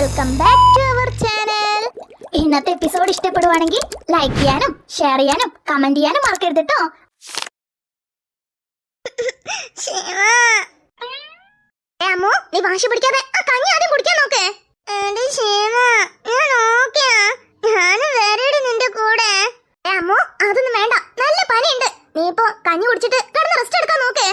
Welcome back to our channel. ഇന്നത്തെ episode ഇഷ്ടപ്പെടുവാണെങ്കിൽ like ചെയ്യാനും ഷെയർ ചെയ്യാനും കമന്റ് ചെയ്യാനും മറക്കരുത് കേട്ടോ. അമ്മോ, നീ വാശി പിടിക്കാതെ ആ കഞ്ഞി ആദ്യം കുടിക്കാൻ നോക്ക്. നിന്റെ കൂടെ അമ്മോ, അതൊന്നും വേണ്ട, നല്ല പനിയുണ്ട്. നീ ഇപ്പോ കഞ്ഞി കുടിച്ചിട്ട് കിടന്ന് റെസ്റ്റ് എടുക്കാൻ നോക്കേ.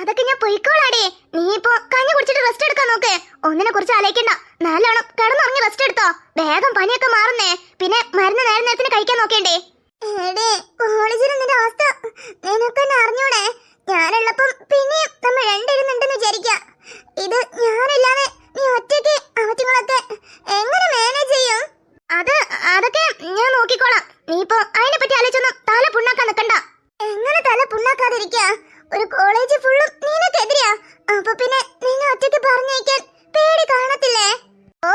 അതൊക്കെ ഞാൻ പൊയ്ക്കോളാടേ. നീ ഇപ്പോ കഞ്ഞി കുടിച്ചിട്ട് റെസ്റ്റ് എടുക്കാൻ നോക്ക്. ഒന്നിനെ കുറിച്ച് ആലോചിക്കണ്ട, നല്ലോണം കിടന്നുറങ്ങി റെസ്റ്റ് എടുത്തോ. വേഗം പനിയൊക്കെ മാറുന്നേ. പിന്നെ മരുന്ന് നേരം നേരത്തിന് കഴിക്കാൻ നോക്കേണ്ടേ. കോളേജിൽ നിന്റെ അവസ്ഥ നിനക്കെന്നെ അറിഞ്ഞൂടെ? ഞാനുള്ളപ്പം പിന്നെയും നമ്മൾ രണ്ടിരുന്നുണ്ടെന്ന് വിചാരിക്കാം. ഇത് ഞാനില്ലാതെ നീ ഒറ്റയ്ക്ക് അവറ്റങ്ങളൊക്കെ എങ്ങനെ മാനേജ് ചെയ്യും? അതൊക്കെ ഞാൻ നോക്കിക്കോളാം. നീ ഇപ്പോ അതിനെ പറ്റി ആലോചിച്ചൊന്നും തല പുണ്ണാക്കാൻ നിക്കണ്ട. എങ്ങനെ തല പുണ്ണാക്കാതിരിക്കാ? ഒരു കോളേജ് ഫുള്ളും നിനക്കെതിരെയാ. അപ്പൊ പിന്നെ നിന്നെ ഒറ്റയ്ക്ക് പറഞ്ഞയക്കാൻ പേടി കാണത്തില്ലേ? ഓ,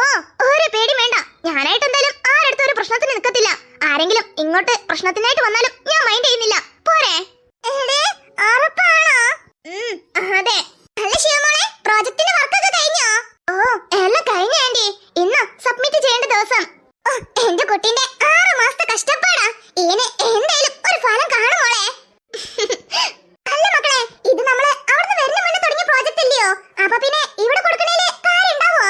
ഒരു പേടി വേണ്ട. ഞാനായിട്ട് എന്തായാലും ആരടുത്തും ഒരു പ്രശ്നത്തിന് നിൽക്കത്തില്ല. ആരെങ്കിലും ഇങ്ങോട്ട് പ്രശ്നത്തിനായിട്ട് വന്നാലും ഞാൻ മൈൻഡ് ചെയ്യുന്നില്ല. പോരെ? അതെ. അല്ല ശിവമോളെ, പ്രോജക്റ്റിന്റെ വർക്കൊക്കെ കഴിഞ്ഞോ? ഓ, എല്ലാം കഴിഞ്ഞ ആന്റി. ഇന്ന് സബ്മിറ്റ് ചെയ്യേണ്ട ദിവസം. എന്റെ കുട്ടീന്റെ 6 മാസത്തെ കഷ്ടപ്പാടാ. ഇതിന് എന്തായാലും ഒരു ഫലം കാണും മോളെ. അല്ല മക്കളെ, ഇത് നമ്മള് അവിടുന്ന് വരുന്ന മുന്നേ തുടങ്ങിയ പ്രോജക്റ്റ് ഇല്ലയോ? അപ്പൊ പിന്നെ ഇവിടെ കൊടുക്കണേല് കാര്യം ഉണ്ടാവോ?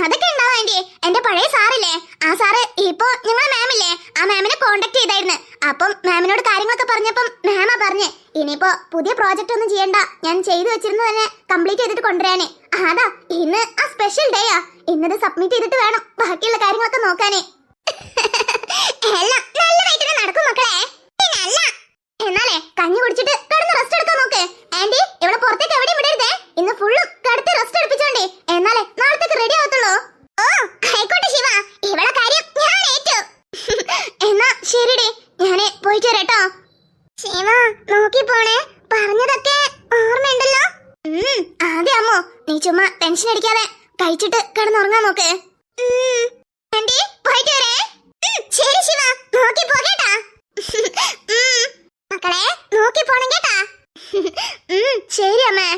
അതൊക്കെ ഉണ്ടാവും ആന്റി. എന്റെ പഴയ സാറില്ലേ, ആ സാറ് ഇപ്പൊ ഞങ്ങളെ മാമില്ലേ, ആ മാമിനെ കോണ്ടാക്ട് ചെയ്തായിരുന്നു. അപ്പം മാമിനോട് കാര്യങ്ങളൊക്കെ പറഞ്ഞപ്പം മാമാ പറഞ്ഞേ ഇനിയിപ്പോ പുതിയ പ്രോജക്റ്റ് ഒന്നും ചെയ്യണ്ട, ഞാൻ ചെയ്തു വെച്ചിരുന്നു തന്നെ കംപ്ലീറ്റ് ചെയ്തിട്ട് കൊണ്ടുവരാനേ. അതാ ഇന്ന് ആ സ്പെഷ്യൽ ഡേയാ. ഇന്നത് സബ്മിറ്റ് ചെയ്തിട്ട് വേണം ബാക്കിയുള്ള കാര്യങ്ങളൊക്കെ നോക്കാനേ. എല്ലാം നല്ലതായിട്ട് നടക്കും മക്കളെ. പിന്നല്ല, എന്നാലേ കഞ്ഞി കുടിച്ചിട്ട് കിടന്ന് റെസ്റ്റ് എടുക്കാൻ നോക്ക്. ആന്റി, ഇവിടെ പുറത്തേക്ക് എവിടെയും വിടരുതേ. ഇന്ന് ഫുള്ളും കിടത്തി റെസ്റ്റ് എടുപ്പിച്ചോണ്ടേ, എന്നാലേ നാളത്തേക്ക് റെഡി ആവത്തുള്ളൂ. ഓ ആയിക്കോട്ടെ ശിവ, ഇവളെ കാര്യം ഞാൻ ഏറ്റു. എന്നാ ശരിടേ, ഞാന് പോയിട്ട് വരാട്ടോ. ശിവ നോക്കി പോണേ, പറഞ്ഞതൊക്കെ ഓർമ്മയുണ്ടല്ലോ? അതെ അമ്മോ, നീ ചുമ്മാ ടെൻഷൻ അടിക്കാതെ കഴിച്ചിട്ട് കിടന്നുറങ്ങാൻ നോക്ക്. ആന്റി പോയിട്ട് വരേ. ശരി ശിവ, നോക്കി പോകേട്ടാ. മക്കളെ നോക്കി പോണം കേട്ടാ. ശരി അമ്മേ.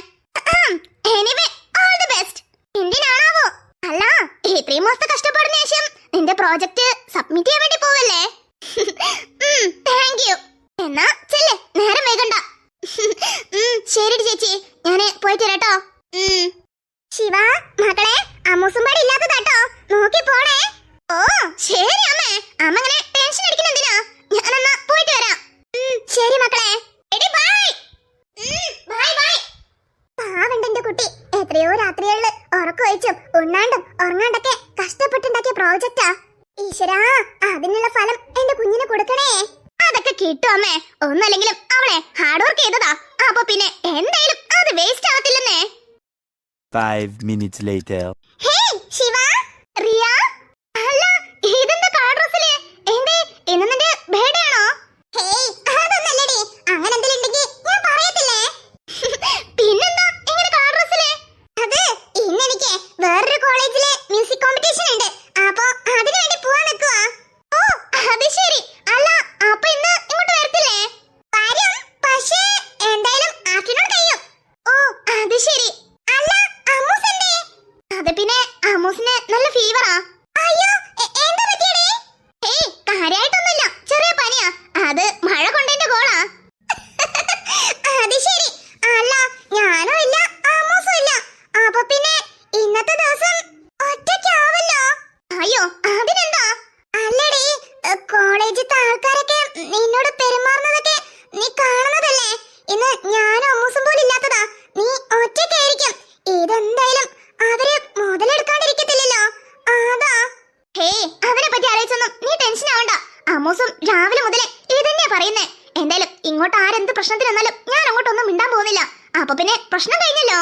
Anyway all the best. എന്തിനാണാവോ? അല്ല, ഇത്രയും മാസത്തെ കഷ്ടപ്പാടിന് ശേഷം നിന്റെ പ്രോജക്റ്റ് സബ്മിറ്റ് ചെയ്യാൻ വേണ്ടി പോവല്ലേ? Thank you. എന്നാ ചെല്ലേ, നേരം വേഗണ്ട. ശരി ചേച്ചി, ഞാന് പോയിട്ട് വരാട്ടോ. ശിവ മക്കളെ, അമ്മൂസുമ്പാടി ഇല്ലാത്തതാട്ടോ, നോക്കി പോണേ. ഓ ശരി അമ്മേ, അമ്മ ഇങ്ങനെ ടെൻഷൻ അടിക്കുന്നെന്തിനാ? ഞാനെന്നാ പോയിട്ട് വരാം. ശരി മക്കളെ, പാവണ്ടെന്റെ കുട്ടി എത്രയോ രാത്രികളില് ഉറക്കമൊഴിച്ചും ഉണ്ണാണ്ടും ഉറങ്ങാണ്ടൊക്കെ കഷ്ടപ്പെട്ടുണ്ടാക്കിയ പ്രോജക്റ്റാ. ഈശ്വരാ, അതിനുള്ള ഫലം എന്റെ കുഞ്ഞിന് കൊടുക്കണേ. അതൊക്കെ കിട്ടും അമ്മേ. ഒന്നല്ലെങ്കിലും അവളെ ഹാർഡ് വർക്ക് ചെയ്തതാ. അപ്പൊ പിന്നെ എന്തായാലും അത് വേസ്റ്റ് ആവത്തില്ലെന്നേ. 5 minutes later. Hey Shiva, Riya, അല്ല ഇതെന്താ കളർ ഡ്രസ്സില്? എന്തേ ഇന്ന് നിന്റെ ബർത്ത്ഡേ ആണോ? ഹേയ് അതൊന്നല്ലടി, അങ്ങനെ എന്തെങ്കിലും ഉണ്ടെങ്കിൽ ഞാൻ പറയത്തില്ലേ. പിന്നെന്താ ഇങ്ങനെ കളർ ഡ്രസ്സില്? അത് ഇന്ന് എനിക്ക് വേറൊരു കോളേജിലെ മ്യൂസിക് കോമ്പറ്റീഷൻ ഉണ്ട്. അപ്പൊ അതിനു വേണ്ടി പോവാൻ നിൽക്കുവാ. ഓ അത് ശരി. അല്ല അപ്പൊ ഇന്ന് ഇങ്ങോട്ട് വരത്തില്ലേ? വരും, പക്ഷേ എന്തായാലും ആഫ്റ്റർനൂൺ കഴിയും. ഓ അത് ശരി. അല്ല അമ്മൂസന്റെ? അത് പിന്നെ അമ്മൂസിന് നല്ല ഫീവറാ. അയ്യോ, എന്താ പറ്റിയടേ? ഏയ് കാര്യായിട്ടൊന്നുമില്ല, ചെറിയ പനിയാ. അത് മഴ കൊണ്ടതിന്റെ കോളാ. അത് ശരി. അല്ല ഞാനും ഇല്ല അമ്മൂസും ഇല്ല. അപ്പൊ പിന്നെ ഇന്നത്തെ ദിവസം ഒറ്റയ്ക്കാവല്ലോ. അയ്യോ അതിനെന്താ? അല്ലടി, കോളേജിലത്തെ ആൾക്കാരൊക്കെ നിന്നോട് പെരുമാറുന്നതൊക്കെ നീ കാണുന്നതല്ലേ. ഇന്ന് ഞാനും അമ്മൂസും പോലും ഇല്ലാത്തതാ. നീ ഒറ്റയ്ക്കായിരിക്കും. ഇതെന്തായാലും അവര് മുതലെടുക്കാണ്ടിരിക്കത്തില്ലല്ലോ. അതാ. ഹേയ് അവനെ പറ്റി ആലോചിച്ചൊന്നും നീ ടെൻഷൻ ആവണ്ട. അമ്മൂസും രാവിലെ മുതലേ ഇതന്നെയാ പറയുന്നേ. എന്തായാലും ഇങ്ങോട്ട് ആരെന്ത് പ്രശ്നത്തിന് വന്നാലും ഞാൻ അങ്ങോട്ടൊന്നും മിണ്ടാൻ പോകുന്നില്ല. അപ്പൊ പിന്നെ പ്രശ്നം കഴിഞ്ഞല്ലോ.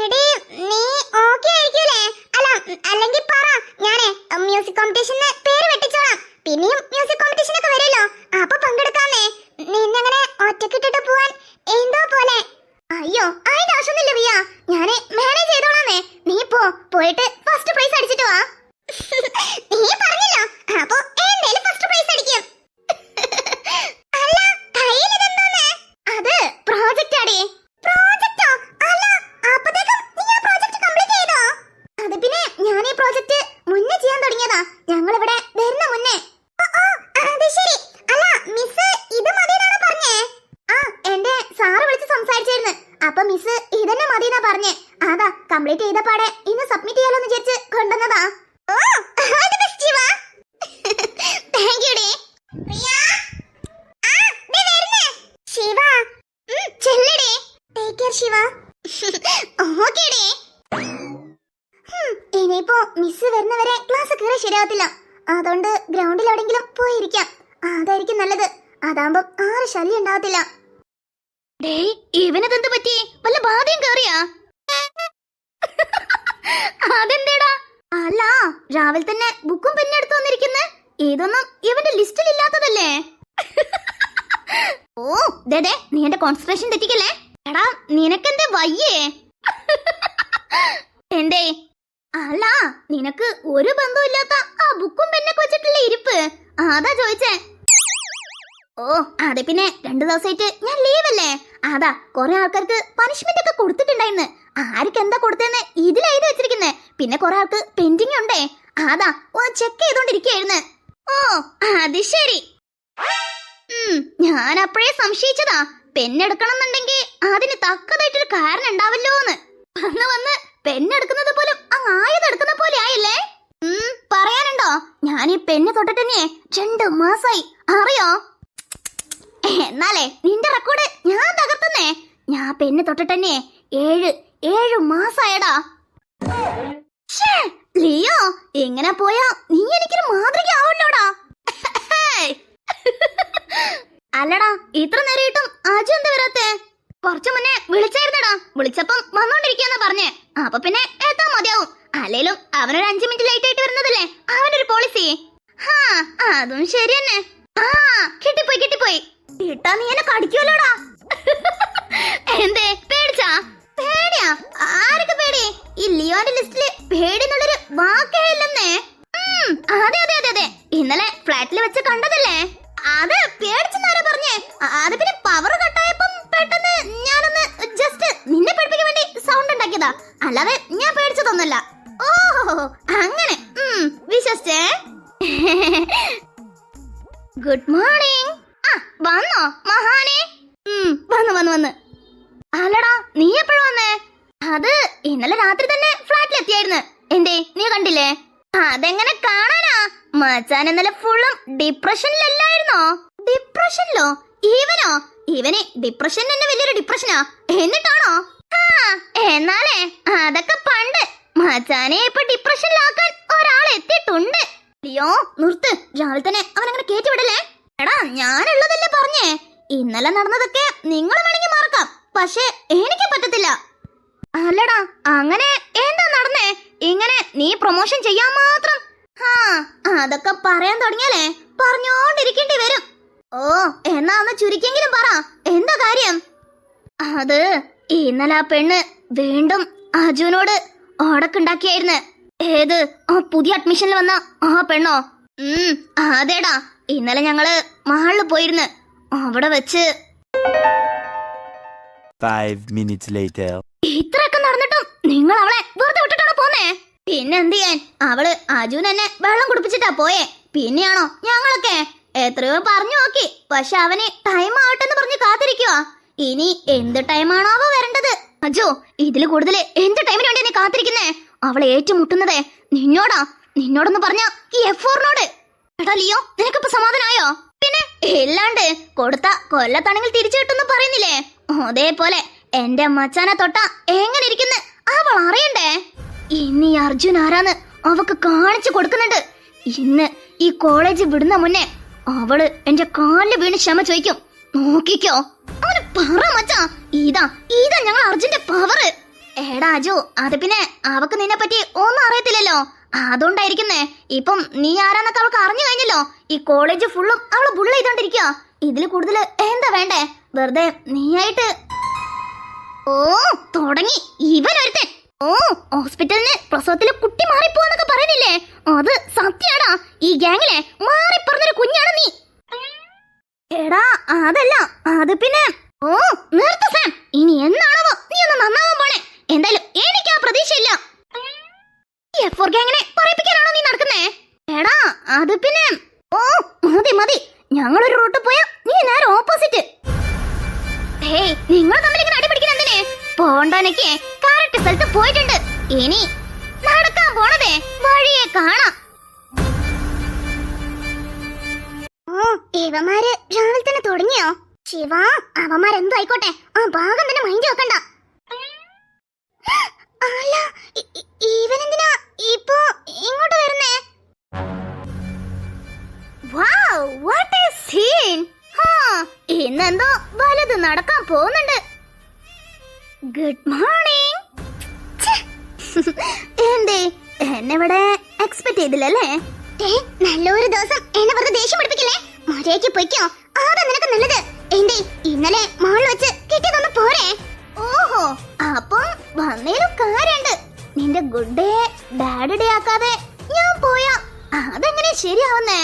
എടി നീ ഓക്കേ ആയിരിക്കൂലേ? അല്ല അല്ലെങ്കിൽ പറ, ഞാനേ മ്യൂസിക് കോമ്പറ്റീഷന് പേര് വെട്ടിച്ചോളാം. പിന്നെയും മ്യൂസിക് കോമ്പറ്റീഷൻ ഒക്കെ വരുമല്ലോ, അപ്പൊ പങ്കെടുക്കാന്നേ. നിന്നങ്ങനെ ഒറ്റക്കിട്ടിട്ട് പോവാൻ എന്തോ പോലെ. അയ്യോ അതിന്റെ ആവശ്യമൊന്നുമില്ല റിയ, ഞാന് മാനേജ് ചെയ്തോളാന്നേ. നീ പോയിട്ട് ഫസ്റ്റ് പ്രൈസ് അടിച്ചിട്ട് വാ. നീ പറഞ്ഞല്ലോ, അപ്പൊ എന്തായാലും ഫസ്റ്റ് പ്രൈസ് അടിക്കും. അല്ല കയ്യിൽ ഇതെന്തോന്ന്? അത് പ്രോജക്റ്റ് ആടി. പ്രോജക്റ്റോ? അല്ല സാറ് വിളിച്ച് സംസാരിച്ചായിരുന്നു. അപ്പൊ മിസ് ഇതന്നെ മതിയെന്നാ പറഞ്ഞേ. അതാ കംപ്ലീറ്റ് ചെയ്ത പാടെ ഇന്ന് സബ്മിറ്റ് ചെയ്യാലോന്ന് വിചാരിച്ച് കൊണ്ടുവന്നതാ. Oh all the best Shiva. Thank you ഡേ. റിയ ആ ദേ വരുന്നേ. ശിവ ചെല്ലടേ. Take care Shiva. ഓക്കേ ഡേ. ഇനിയിപ്പോ മിസ് വരുന്നവരെ ക്ലാസ് കയറി ശരിയാവത്തില്ല. അതുകൊണ്ട് ഗ്രൗണ്ടിൽ എവിടെങ്കിലും പോയിരിക്കാം. അതായിരിക്കും നല്ലത്. അതാകുമ്പോ ആരും ശല്യം ഉണ്ടാവത്തില്ല. ഇവനതെന്ത് പറ്റി? വല്ല ബാധയും കേറിയാ? അതെന്തേടാ? അല്ല, രാവിലെ തന്നെ ബുക്കും പെന്നും എടുത്തു വന്നിരിക്കുന്നെ. ഇതൊന്നും ഇവന്റെ ലിസ്റ്റിൽ ഇല്ലാത്തതല്ലേ? ഓ ദേ നീ എന്റെ കോൺസെൻട്രേഷൻ തെറ്റിക്കല്ലേ. എടാ നിനക്കെന്തേ വയ്യേ? എന്തേ? അല്ല, നിനക്ക് ഒരു ബന്ധമില്ലാത്ത ആ ബുക്കും പെന്നൊക്കെ വെച്ചിട്ടുള്ള ഇരിപ്പ്, അതാ ചോദിച്ചേ. ഓ അതെ, പിന്നെ 2 ദിവസമായിട്ട് ഞാൻ ലീവല്ലേ. അതാ കുറെ ആൾക്കാർക്ക് പണിഷ്മെന്റ് ഒക്കെ കൊടുത്തിട്ടുണ്ടായിരുന്നു. ആർക്ക് എന്താ കൊടുത്തെന്ന് ഇതിൽ എഴുതി വെച്ചിരിക്കുന്നേ. പിന്നെ കുറെ ആൾക്ക് പെൻഡിങ് ഉണ്ടേ. അതാ ചെക്ക് ചെയ്തോണ്ടിരിക്കുകയായിരുന്നു. ഓ അത് ശരി. ഞാൻ അപ്പോഴേ സംശയിച്ചതാ പെണ്ണെടുക്കണം എന്നുണ്ടെങ്കിൽ അതിന് തക്കതായിട്ടൊരു കാരണം ഉണ്ടാവല്ലോന്ന്. വന്ന് പെണ്ണെടുക്കുന്നത് പോലും അങ്ങ് ആയതെടുക്കുന്ന പോലെ ആയില്ലേ. പറയാനുണ്ടോ? ഞാൻ ഈ പെണ്ണ് തൊട്ടിട്ട് തന്നെ 2 മാസായി, അറിയോ? എന്നാലേ നിന്റെ റെക്കോർഡ് ഞാൻ തകർത്തുന്നേ. ഞാൻ പെണ്ണ് തൊട്ടിട്ട് തന്നെ 7 മാസായടാ. ലിയോ എങ്ങനെ പോയാ നീ എനിക്കൊരു മാതൃക ആവല്ലോടാ. അല്ലടാ, ഇത്ര നേരമായിട്ടും അജു എന്താ വരാത്തെ? കുറച്ചു മുന്നേ വിളിച്ചായിരുന്നടാ. വിളിച്ചപ്പം വന്നോണ്ടിരിക്കാന്നാ പറഞ്ഞേ. അപ്പൊ പിന്നെ എത്താൻ മതിയാവും. അല്ലേലും അവനൊരു 5 മിനിറ്റ് ലേറ്റ് ആയിട്ട് വരുന്നതല്ലേ അവനൊരു പോളിസി. ഹാ അതും ശരി തന്നെ. ആ കിട്ടിപ്പോയി. കിട്ടാ നീ എന്നെ കടിക്കുമല്ലോടാ. എന്തേ പേടിച്ചാ? പേടിയാ? ആരൊക്കെ പേടി? ഈ ലിയോന്റെ ലിസ്റ്റില് പേടിന്നുള്ളൊരു വാക്കേ ഇല്ലെന്നേ. അതെ ഇന്നലെ ഫ്ലാറ്റിൽ വെച്ച് കണ്ടതല്ലേ. അത് പേടിച്ചെന്നാരാ പറഞ്ഞേ? അത് പിന്നെ പവർ കട്ടായപ്പം പെട്ടെന്ന് ഞാനൊന്ന് ജസ്റ്റ് നിന്നെ പേടിപ്പിക്കാൻ വേണ്ടി സൗണ്ട് ഉണ്ടാക്കിയതാ. അല്ലാതെ ഞാൻ പേടിച്ചതൊന്നുമല്ല. ഓഹോ അങ്ങനെ വിശ്വസിച്ചേ. Good morning. വന്നോ മഹാനെ? വന്ന്. അല്ലടാ നീ എപ്പോഴും വന്നേ? അത് ഇന്നലെ രാത്രി തന്നെ ഫ്ലാറ്റിൽ എത്തിയായിരുന്നു. എന്തേ നീ കണ്ടില്ലേ? അതെങ്ങനെ കാണാനാ? മച്ചാൻ ഇന്നലെ ഫുള്ളും ഡിപ്രഷനിലല്ലായിരുന്നോ? ഡിപ്രഷനിലോ? ഇവന് ഡിപ്രഷൻ തന്നെ വലിയൊരു ഡിപ്രഷനാ. എന്നിട്ടാണോ? എന്നാലേ അതൊക്കെ പണ്ട്. മച്ചാനെ ഇപ്പൊ ഡിപ്രഷനിലാക്കാൻ ഒരാൾ എത്തിയിട്ടുണ്ട്. ലിയോ നിർത്ത്. രാവിലെ തന്നെ അവനങ്ങനെ കേറ്റി വിടല്ലേ. എടാ ഞാനുള്ളതല്ലേ പറഞ്ഞേ. ഇന്നലെ നടന്നതൊക്കെ നിങ്ങൾ വേണമെങ്കിൽ മറക്കാം, പക്ഷെ എനിക്ക് പറ്റത്തില്ല. അല്ലടാ അങ്ങനെ എന്താ നടന്നേ? ഇങ്ങനെ നീ പ്രൊമോഷൻ ചെയ്യാൻ മാത്രം. അതൊക്കെ പറയാൻ തുടങ്ങിയാലേ പറഞ്ഞോണ്ടിരിക്കേണ്ടി വരും. ഓ എന്നാ ഒന്ന് ചുരുക്കെങ്കിലും പറ, എന്താ കാര്യം? അത് ഇന്നലെ ആ പെണ്ണ് വീണ്ടും അജുനോട് ഓടക്കുണ്ടാക്കിയായിരുന്നു. ഏത്? ആ പുതിയ അഡ്മിഷനിൽ വന്ന ആ പെണ്ണോ? അതേടാ, ഇന്നലെ ഞങ്ങള് മാളില് പോയിരുന്നു. അവിടെ വെച്ച് 5 minutes later. ഇത്രയൊക്കെ നടന്നിട്ടും നിങ്ങൾ അവളെ വെറുതെ വിട്ടിട്ടാണോ പോന്നേ? പിന്നെ എന്ത് ചെയ്യാൻ? അവള് അജുൻ എന്നെ വെള്ളം കുടിപ്പിച്ചിട്ടാ പോയേ. പിന്നെയാണോ ഞങ്ങളൊക്കെ എത്രയോ പറഞ്ഞു നോക്കി, പക്ഷെ അവന് ടൈം ആവട്ടെന്ന് പറഞ്ഞ് കാത്തിരിക്കുവാ. ഇനി എന്ത് ടൈമാണാവോ വരേണ്ടത്? അജു ഇതില് കൂടുതൽ എന്ത് ടൈമിന് വേണ്ടി നീ കാത്തിരിക്കുന്നേ? അവളെ ഏറ്റുമുട്ടുന്നതേ നിന്നോടൊന്ന് പറഞ്ഞ ഈ F4നോട്. എടാ ലിയോ നിനക്കിപ്പോ സമാധാനായോ? പിന്നെ എല്ലാണ്ട് കൊടുത്ത കൊല്ലത്താണെങ്കിൽ തിരിച്ചു കിട്ടുന്നു പറയുന്നില്ലേ? അതേപോലെ എന്റെ മച്ചാനെ തൊട്ട എങ്ങനെ ഇരിക്കുന്നു അവൾ അറിയണ്ടേ? ഇനി അർജുൻ ആരാന്ന് അവക്ക് കാണിച്ചു കൊടുക്കുന്നുണ്ട്. ഇന്ന് ഈ കോളേജ് വിടുന്ന മുന്നേ അവള് എന്റെ കാലില് വീണ് ക്ഷമ ചോദിക്കും. നോക്കിക്കോ. അവന് പറ മച്ചാ, ഇതാ ഞങ്ങൾ അർജുന്റെ പവറ്. എടാ അജു അത് പിന്നെ അവക്ക് നിന്നെ പറ്റി ഒന്നും അറിയത്തില്ലല്ലോ, അതുകൊണ്ടായിരിക്കുന്നേ. ഇപ്പം നീ ആരാന്നൊക്കെ അവൾക്ക് അറിഞ്ഞു കഴിഞ്ഞല്ലോ. ഈ കോളേജ് ഫുള്ളും അവള് ബുള്ള ചെയ്തോണ്ടിരിക്കുക. ഇതിൽ കൂടുതൽ എന്താ വേണ്ടേ? വെറുതെ നീയായിട്ട് ഓ തുടങ്ങി ഇവനൊരുത്തൻ. ഓ ഹോസ്പിറ്റലിന് പ്രസവത്തില് കുട്ടി മാറിപ്പോന്നൊക്കെ പറയുന്നില്ലേ? അത് സത്യാടാ. ഈ ഗ്യാങ്ങിലെ മാറിപ്പറഞ്ഞൊരു കുഞ്ഞാണ് നീ. എടാ അതല്ല, അത് പിന്നെ ഓ നിർത്ത സാം. ഇനി എന്നാണോ നീ ഒന്ന് നന്നാവാൻ പോണേ? എന്തായാലും എനിക്ക് ആ പ്രതീക്ഷയില്ല. F4 ഗ്യാങ്ങിനെ പറയിപ്പിക്കാനാണോ നീ നടക്കുന്നേ? എടാ അത് പിന്നെ ഓ മതി ഞങ്ങളൊരു റൂട്ട് പോയാ നീ നേരെ ഓപ്പോസിറ്റ്. ഹേയ് നിങ്ങൾ തമ്മിൽ ഇങ്ങനെ അടിപിടിക്കുന്ന എന്തിനെ? പോണ്ടോനൊക്കെ കറക്റ്റ് സ്ഥലത്ത് പോയിട്ടുണ്ട്. ഇനി നടക്കാൻ പോണതേ വഴിയെ കാണാം. ഇവന്മാര് രാവിലെ തന്നെ തുടങ്ങിയോ? ശിവ, അവന്മാരെന്തോ ആയിക്കോട്ടെ, ആ ഭാഗം തന്നെ മൈൻഡ് വെക്കണ്ട. അല്ല, ഇവനെന്തിനാ ഇപ്പോ ഇങ്ങോട്ട് വരുന്നേ? Wow, what a scene! ഇന്നെന്തോ വലുത് നടക്കാൻ പോകുന്നുണ്ട്. Good morning. എന്തേ എന്നെവിടെ എക്സ്പെക്ട് ചെയ്തില്ലല്ലേ? നല്ലൊരു ദിവസം എന്നെ വെറുതെ ദേഷ്യം പിടിപ്പിക്കില്ലേ? മര്യാദയ്ക്ക് പൊയ്ക്കോ, അതാ നിനക്ക് നല്ലത്. എന്തേ ഇന്നലെ മോളിൽ വെച്ച് കിട്ടിയതൊന്ന് പോരെ? ഓഹോ, അപ്പം വന്നേലും കാര്യണ്ട്. നിന്റെ ഗുഡ് ഡേ ബാഡ് ഡേ ആക്കാതെ ഞാൻ പോയാ അതെങ്ങനെ ശരിയാവുന്നേ?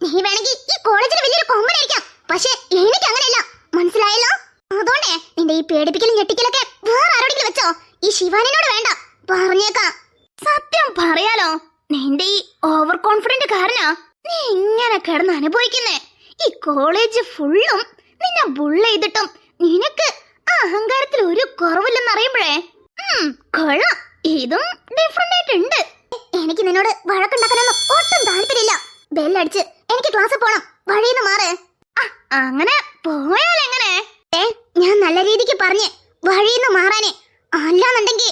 നീ വേണമെങ്കിൽ ഈ കോളേജിൽ വലിയൊരു കൊമ്പനായിരിക്കാം, പക്ഷെ എനിക്ക് അങ്ങനെയല്ല, മനസ്സിലായല്ലോ? അതുകൊണ്ടേ നിന്റെ ഈ പേടിപ്പിക്കലും ഞെട്ടിക്കലൊക്കെ വേറെ ആരോടെങ്കിലും വെച്ചോ, ഈ ശിവാനിനോട് വേണ്ട, പറഞ്ഞേക്കാം. സത്യം പറയാലോ, നിന്റെ ഈ ഓവർ കോൺഫിഡന്റ് കാരണാ നീ ഇങ്ങനെ കിടന്ന് അനുഭവിക്കുന്നേ. ഈ കോളേജ് ഫുള്ളും നിന്നെ ബുള്ള ചെയ്തിട്ടും നിനക്ക് അഹങ്കാരത്തിൽ ഒരു കുറവില്ലെന്ന് അറിയുമ്പോഴേ കൊള്ളാം, ഇതും ഡിഫറെന്റ് ആയിട്ടുണ്ട്. എനിക്ക് നിന്നോട് വഴക്കുണ്ടാക്കാനൊന്നും ഒട്ടും താല്പര്യമില്ല. ബെല്ലടിച്ച് എനിക്ക് ക്ലാസ് പോണം, വഴിന്ന് മാറ്. അങ്ങനെ പോയാലെങ്ങനെ? ഞാൻ നല്ല രീതിക്ക് പറഞ്ഞ് വഴിന്ന് മാറാനേ. അല്ലാന്നുണ്ടെങ്കി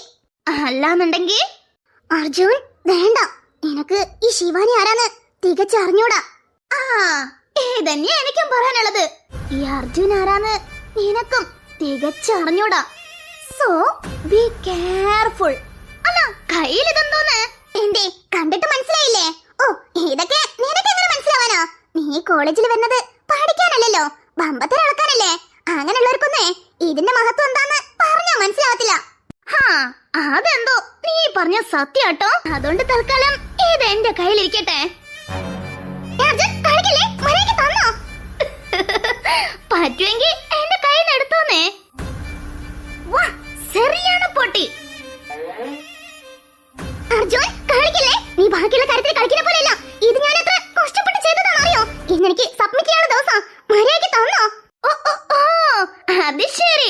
അർജുൻ വേണ്ട, നിനക്ക് ഈ ശിവാനി ആരാന്ന് തികച്ചറിഞ്ഞൂടാ. ഇതന്നെയാ എനിക്കും പറയാനുള്ളത്. ഈ അർജുൻ ആരാന്ന് നിനക്കും തികച്ചറിഞ്ഞൂടാ. So be careful. അല്ല, കയ്യിൽ ഇതെന്തോന്ന്? എന്തേ കണ്ടിട്ട് മനസ്സിലായില്ലേ? ഓ, ഇതൊക്കെ നിനക്ക് എങ്ങനെ മനസ്സിലാവാനാ? നീ കോളേജിൽ വരുന്നത് പഠിക്കാനല്ലല്ലോ, ബമ്പത്തിൽ നടക്കാനല്ലേ. അങ്ങനെയുള്ളവർക്കൊന്നേ ഇതിന്റെ മഹത്വം എന്താന്ന് പറഞ്ഞാ മനസ്സിലാവത്തില്ല. അതെന്തോ നീ പറഞ്ഞ സത്യാട്ടോ. അതുകൊണ്ട് തൽക്കാലം ഇത് എന്റെ കയ്യിലിരിക്കട്ടെ. പറ്റുമെങ്കിൽ എന്റെ കയ്യിൽ നിന്ന് എടുത്തോന്നേ. ശരിയാണ് പൊട്ടി. അർജുൻ കളിക്കല്ലേ, നീ ബാക്കിയുള്ള കാര്യത്തിൽ കളിക്കുന്ന പോലെയല്ല. ഇത് ഞാൻ എത്ര കഷ്ടപ്പെട്ട് ചെയ്തതാണെന്ന് അറിയോ? ഇന്നെനിക്ക് സബ്മിറ്റ് ചെയ്യാനുള്ള ദിവസം മര്യാദയ്ക്ക് തന്നോ? അത് ശരി,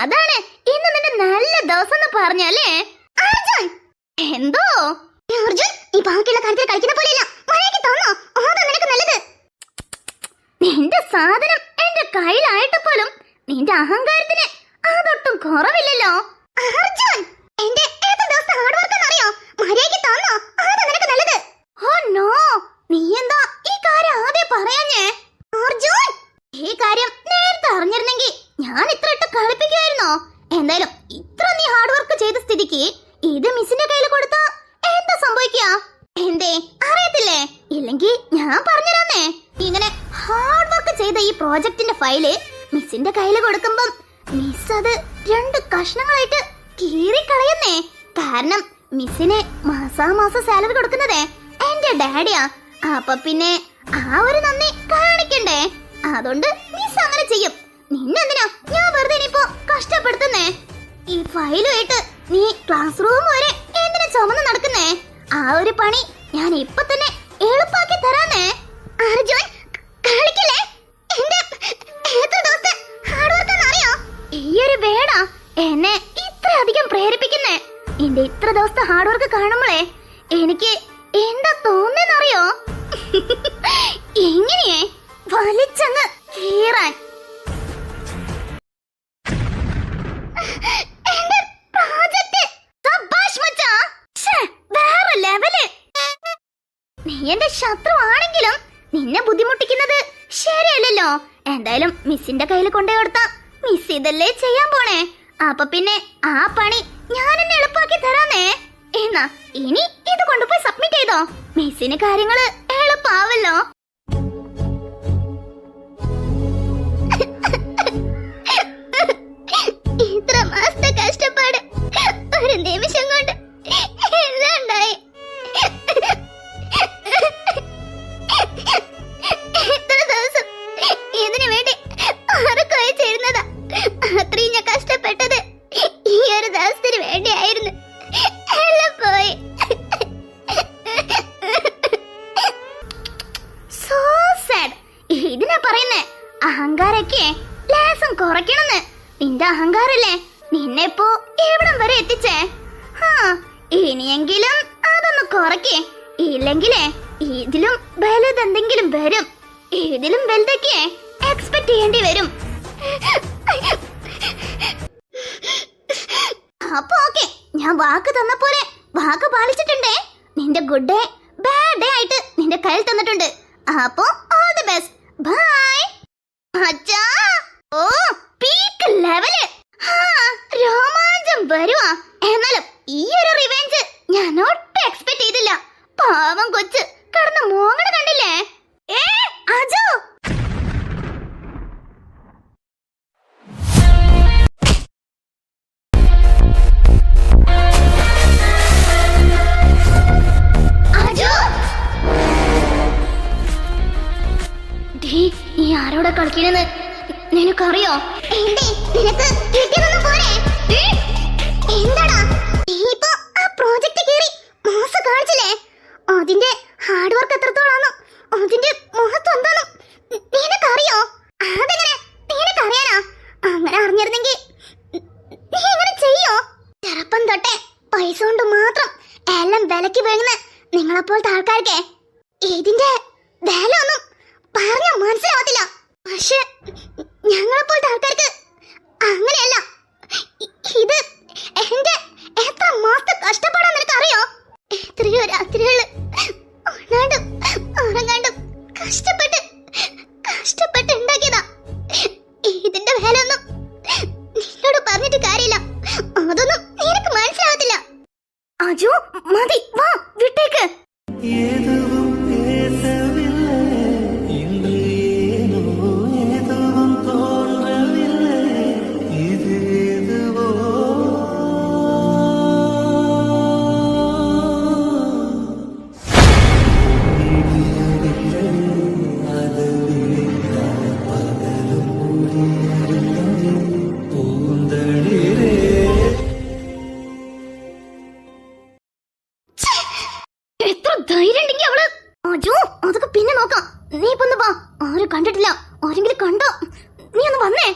അതാണ് ഇന്ന് നിന്റെ നല്ല ദിവസം എന്ന് പറഞ്ഞല്ലേ? അർജുൻ എന്തോ? അർജുൻ, നീ ബാക്കിയുള്ള കാര്യത്തിൽ കളിക്കുന്ന പോലെയല്ല, മര്യാദയ്ക്ക് തന്നോ? അതാ നിനക്ക് നല്ലത്. നിന്റെ സാധനം എന്റെ കയ്യിലായിട്ട് പോലും നിന്റെ അഹങ്കാരത്തിന് അതൊട്ടും കുറവില്ലല്ലോ. അർജുൻ, എന്റെ എത്ര ദിവസത്തെ ഹാർഡ് വർക്ക് എന്നറിയോ? മര്യാദയ്ക്ക് തന്നോ? അതാ നിനക്ക് നല്ലത്. ഓ നോ, നീ എന്താ ഈ കാര്യം ആദ്യം പറയാഞ്ഞേ? അർജുൻ, ഈ കാര്യം നേരത്തെ അറിഞ്ഞിരുന്നെങ്കിൽ ഞാൻ ഇത്ര ഇട്ട് കളിപ്പിക്കുമായിരുന്നോ? എന്തായാലും ഇത്ര നീ ഹാർഡ് വർക്ക് ചെയ്ത സ്ഥിതിക്ക് ഇത് മിസ്സിന്റെ കയ്യിൽ കൊടുത്താ എന്താ സംഭവിക്കുക? എന്തേ അറിയത്തില്ലേ? ഇല്ലെങ്കിൽ ഞാൻ പറഞ്ഞുതരാന്നേ. ഇങ്ങനെ ഹാർഡ് വർക്ക് ചെയ്ത ഈ പ്രോജക്റ്റിന്റെ ഫയല് മിസ്സിന്റെ കയ്യിൽ കൊടുക്കുമ്പം മിസ് അത് 2 കഷ്ണങ്ങളായിട്ട് കീറിക്കളയുന്നേ. കാരണം മിസ്സിന് മാസാമാസം സാലറി കൊടുക്കുന്നതേ എന്റെ ഡാഡിയാ. അപ്പൊ പിന്നെ ആ ഒരു നന്ദി കാണിക്കണ്ടേ? അതുകൊണ്ട് മിസ് അങ്ങനെ ചെയ്യും. നിന്നെന്തിനാ ഞാൻ വെറുതെ ഇനിയിപ്പോ കഷ്ടപ്പെടുത്തുന്നേ? ഈ ഫയലുമായിട്ട് നീ ക്ലാസ് റൂം വരെ എന്തിനാ ചുമന്ന് നടക്കുന്നേ? ആ ഒരു പണി ഞാൻ ഇപ്പൊ തന്നെ എളുപ്പാക്കി തരാന്നേ. അർജുൻ കളിക്കല്ലേ, എന്റെ എത്ര ദിവസത്തെ ഹാർഡ് വർക്ക് എന്നറിയോ? ഈ ഒരു വേടാ എന്നെ ഇത്രയധികം പ്രേരിപ്പിക്കുന്നേ. എന്റെ ഇത്ര ദിവസത്തെ ഹാർഡ് വർക്ക് കാണുമ്പോഴേ എനിക്ക് എന്താ തോന്നുന്നറിയോ? എങ്ങനെയേ വലിച്ചങ്ങ് കീറാൻ. എന്റെ പ്രോജക്റ്റ് വേറെ ലെവല്. നീ എന്റെ ശത്രു ആണെങ്കിലും നിന്നെ ബുദ്ധിമുട്ടിക്കുന്നത് ശരിയല്ലല്ലോ. എന്തായാലും മിസ്സിന്റെ കയ്യിൽ കൊണ്ടേ കൊടുത്താ മിസ് ഇതല്ലേ ചെയ്യാൻ പോണേ. അപ്പൊ പിന്നെ ആ പണി ഞാൻ എന്നെ എളുപ്പാക്കി തരാന്നേ. എന്നാ ഇനി ഇത് കൊണ്ടുപോയി സബ്മിറ്റ് ചെയ്തോ, മിസ്സിന് കാര്യങ്ങള് എളുപ്പാവല്ലോ. ഇത്ര മാസത്തെ കഷ്ടപ്പാട് ഒരു നിമിഷം കൊണ്ട് എല്ലാം ഉണ്ടായി. ഇത്ര ദിവസം ഇതിനു വേണ്ടി ഉറക്കമായി ചേരുന്നതാ. അത്രയും ഞാൻ കഷ്ടപ്പെട്ടത് ഈ ഒരു ദിവസത്തിന് വേണ്ടിയായിരുന്നു. എല്ലാം പോയി. So sad. ഇതിനാ പറയുന്നേ അഹങ്കാരൊക്കെ ലേസം കുറയ്ക്കണമെന്ന്. നിന്റെ അഹങ്കാരല്ലേ നിന്നെ ഇപ്പോ എവിടം വരെ എത്തിച്ചേ. ഇനിയെങ്കിലും അതൊന്ന് കുറയ്ക്കേ, ഇല്ലെങ്കിലേ ഇതിലും വലുതെന്തെങ്കിലും വരും. ഇതിലും വലുതൊക്കെ എക്സ്പെക്ട് ചെയ്യേണ്ടി വരും. അപ്പൊ ഓക്കെ, ഞാൻ വാക്ക് തന്ന പോലെ വാക്ക് പാലിച്ചിട്ടുണ്ടേ. നിന്റെ ഗുഡ് ഡേ ബാഡ് ഡേ ആയിട്ട് നിന്റെ കയ്യിൽ തന്നിട്ടുണ്ട്. അപ്പൊ ഓൾ ദി ബെസ്റ്റ്, ബൈ. അച്ഛാ, ഓ പീക്ക് ലെവല്, രോമാഞ്ചം വരുവാ. എന്നാലും ഈ ഒരു റിവെഞ്ച് ഞാൻ ഒട്ടും എക്സ്പെക്ട് ചെയ്തില്ല. പാവം കൊച്ച് കടന്ന് മോങ്ങണ കണ്ടില്ലേ? അജു, നീ ആരോടെ കളിക്കണെന്ന് നിനക്കറിയോ? നിനക്ക് കിട്ടിയതൊന്നും പോരെ? എന്താടാ ഇപ്പൊ ആ പ്രോജക്റ്റ് കേറി മാസം കാണിച്ചില്ലേ? അതിന്റെ ഹാർഡ് വർക്ക് എത്രത്തോളാണോ, അതിന്റെ മഹത്വം എന്താണോ നിനക്കറിയോ? അതെങ്ങനെ നിനക്കറിയാനാ? അങ്ങനെ അറിഞ്ഞിരുന്നെങ്കിൽ നീ എങ്ങനെ ചെയ്യോ? ചെറുപ്പം തൊട്ടേ പൈസ കൊണ്ട് മാത്രം എല്ലാം വിലക്ക് വീഴുന്ന നിങ്ങളെപ്പോലത്തെ ആൾക്കാർക്ക് ഇതിന്റെ വില ഒന്നും പറഞ്ഞ മനസ്സിലാവത്തില്ല. പക്ഷെ ഞങ്ങളെപ്പോലത്തെ ആൾക്കാർക്ക് അങ്ങനെയല്ല. ഇത് എന്റെ എത്ര മാസത്തെ കഷ്ടപ്പാടാന്ന് നിനക്കറിയോ? എത്രയോ രാത്രികള് ഉണ്ണാണ്ടും ഉറങ്ങാണ്ടും കഷ്ടപ്പെട്ട് ഉണ്ടാക്കിയതാ. ഇതിന്റെ വില ഒന്നും നിന്നോട് പറഞ്ഞിട്ട് കാര്യമില്ല. അതൊന്നും നിനക്ക് മനസ്സിലാവത്തില്ല. അജു മതി, വാ വിട്ടേക്ക്. എത്ര ധൈര്യം ഉണ്ടെങ്കിൽ അവള്. അജു, അതൊക്കെ പിന്നെ നോക്കാം. നീ ഇപ്പൊ ഒന്ന് വാ. ആരും കണ്ടിട്ടില്ല. ആരെങ്കിലും കണ്ടോ? നീ ഒന്ന് വന്നേ.